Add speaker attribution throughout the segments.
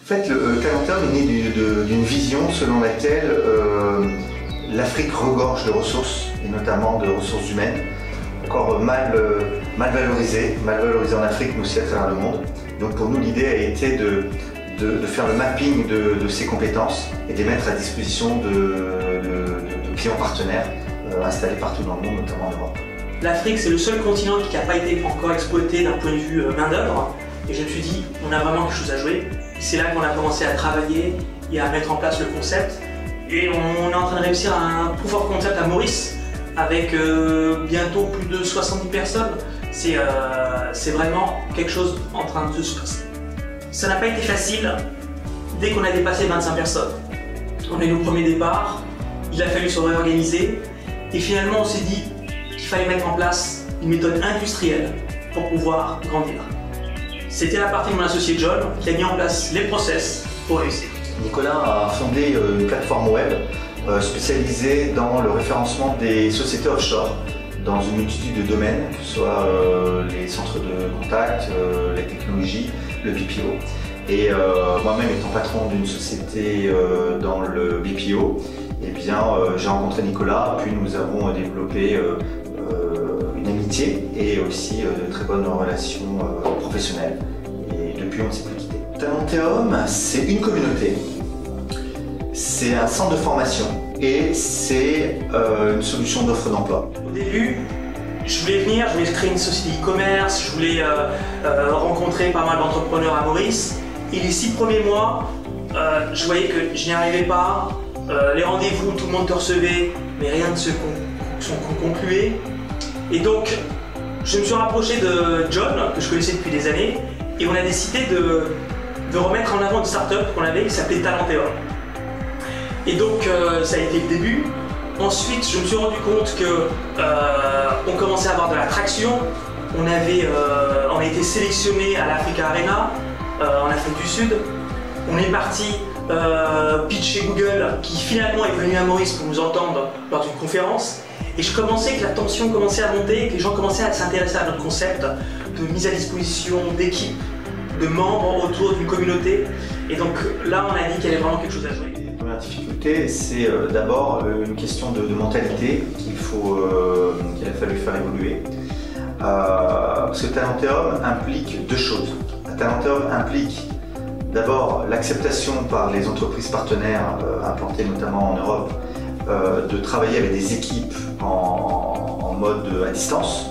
Speaker 1: En fait, le Talenteum est né d'une vision selon laquelle l'Afrique regorge de ressources, et notamment de ressources humaines, encore mal valorisées en Afrique, mais aussi à travers le monde. Donc pour nous, l'idée a été de faire le mapping de ces compétences et de les mettre à disposition de clients partenaires installés partout dans le monde, notamment en Europe.
Speaker 2: L'Afrique, c'est le seul continent qui n'a pas été encore exploité d'un point de vue main-d'œuvre. Et je me suis dit, on a vraiment quelque chose à jouer. C'est là qu'on a commencé à travailler et à mettre en place le concept. Et on est en train de réussir un proof of concept à Maurice avec bientôt plus de 70 personnes. C'est vraiment quelque chose en train de se passer. Ça n'a pas été facile dès qu'on a dépassé 25 personnes. On est au premier départ, il a fallu se réorganiser et finalement on s'est dit qu'il fallait mettre en place une méthode industrielle pour pouvoir grandir. C'était la partie de mon associé John qui a mis en place les process pour réussir.
Speaker 1: Nicolas a fondé une plateforme web spécialisée dans le référencement des sociétés offshore dans une multitude de domaines, que ce soit les centres de contact, les technologies, le BPO. Et moi-même étant patron d'une société dans le BPO, eh bien, j'ai rencontré Nicolas, puis nous avons développé une amitié et aussi de très bonnes relations professionnelles. Et depuis, on ne s'est plus quitté. Talenteum, c'est une communauté, c'est un centre de formation et c'est une solution d'offre d'emploi.
Speaker 2: Au début, je voulais venir, je voulais créer une société e-commerce, je voulais rencontrer pas mal d'entrepreneurs à Maurice. Et les 6 premiers mois, je voyais que je n'y arrivais pas. Les rendez-vous, tout le monde te recevait, mais rien ne se concluait. Et donc, je me suis rapproché de John, que je connaissais depuis des années, et on a décidé de remettre en avant une start-up qu'on avait qui s'appelait Talenteum. Et donc, ça a été le début. Ensuite, je me suis rendu compte qu'on commençait à avoir de la traction. On a été sélectionné à l'Africa Arena, en Afrique du Sud. On est parti pitcher Google, qui finalement est venu à Maurice pour nous entendre lors d'une conférence. Et je commençais que la tension commençait à monter, que les gens commençaient à s'intéresser à notre concept de mise à disposition d'équipes, de membres autour d'une communauté. Et donc là, on a dit qu'il y avait vraiment quelque chose à jouer.
Speaker 1: La première difficulté, c'est d'abord une question de mentalité qu'il a fallu faire évoluer. Parce que Talenteum implique 2 choses. Talenteum implique d'abord l'acceptation par les entreprises partenaires implantées notamment en Europe de travailler avec des équipes en mode à distance.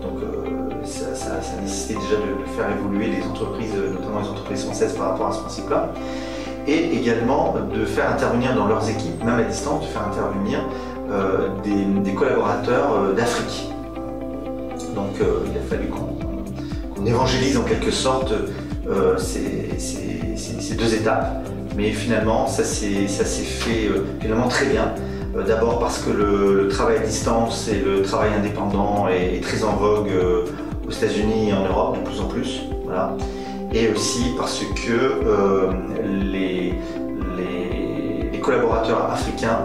Speaker 1: Donc ça nécessitait déjà de faire évoluer les entreprises, notamment les entreprises françaises par rapport à ce principe-là. Et également de faire intervenir dans leurs équipes, même à distance, de faire intervenir des collaborateurs d'Afrique. Donc il a fallu qu'on évangélise en quelque sorte ces 2 étapes, mais finalement ça s'est fait finalement très bien. D'abord parce que le travail à distance et le travail indépendant est très en vogue aux États-Unis et en Europe de plus en plus. Voilà. Et aussi parce que les collaborateurs africains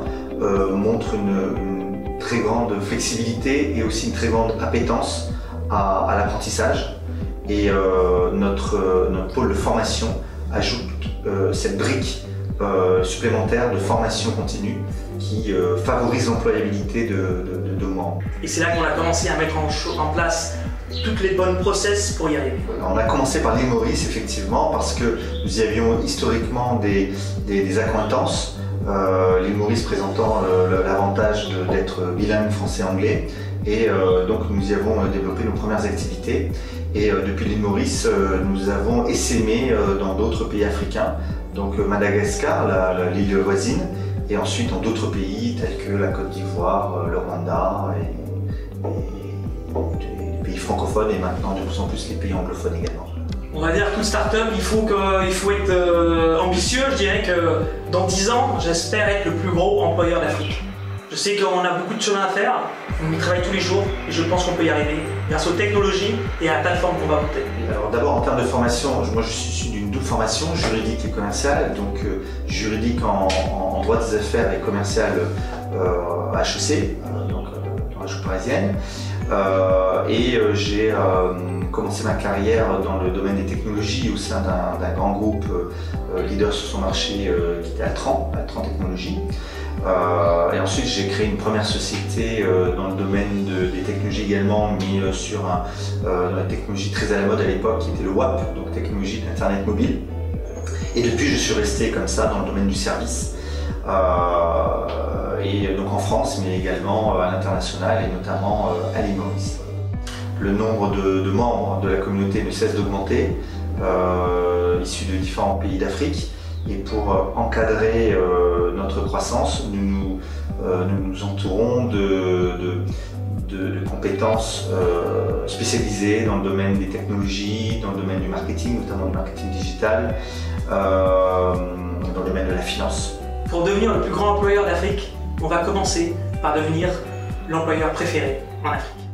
Speaker 1: montrent une très grande flexibilité et aussi une très grande appétence à l'apprentissage. Et notre pôle de formation ajoute cette brique supplémentaire de formation continue qui favorise l'employabilité de membres.
Speaker 2: Et c'est là qu'on a commencé à mettre en place toutes les bonnes process pour y arriver.
Speaker 1: On a commencé par l'île Maurice effectivement parce que nous y avions historiquement des accointances, l'île Maurice présentant l'avantage d'être bilingue français-anglais, et donc nous y avons développé nos premières activités. Et depuis l'île Maurice, nous avons essaimé dans d'autres pays africains, donc Madagascar, l'île voisine, et ensuite dans d'autres pays tels que la Côte d'Ivoire, le Rwanda et les pays francophones, et maintenant de plus en plus les pays anglophones également.
Speaker 2: On va dire toute start-up, il faut être ambitieux. Je dirais que dans 10 ans, j'espère être le plus gros employeur d'Afrique. Je sais qu'on a beaucoup de chemin à faire, on y travaille tous les jours et je pense qu'on peut y arriver grâce aux technologies et à la plateforme qu'on va monter.
Speaker 1: Alors d'abord en termes de formation, moi je suis issu d'une double formation, juridique et commerciale, donc juridique en droit des affaires et commercial à HEC, donc dans la région parisienne. Et j'ai commencé ma carrière dans le domaine des technologies au sein d'un grand groupe leader sur son marché qui était Altran Technologies. Et ensuite j'ai créé une première société dans le domaine des technologies également, mais dans la technologie très à la mode à l'époque qui était le WAP, donc technologie d'Internet mobile. Et depuis je suis resté comme ça dans le domaine du service. Et donc en France, mais également à l'international et notamment à l'île Maurice. Le nombre de membres de la communauté ne cesse d'augmenter, issus de différents pays d'Afrique. Et pour encadrer notre croissance, nous nous entourons de compétences spécialisées dans le domaine des technologies, dans le domaine du marketing, notamment du marketing digital, dans le domaine de la finance.
Speaker 2: Pour devenir le plus grand employeur d'Afrique, on va commencer par devenir l'employeur préféré en Afrique.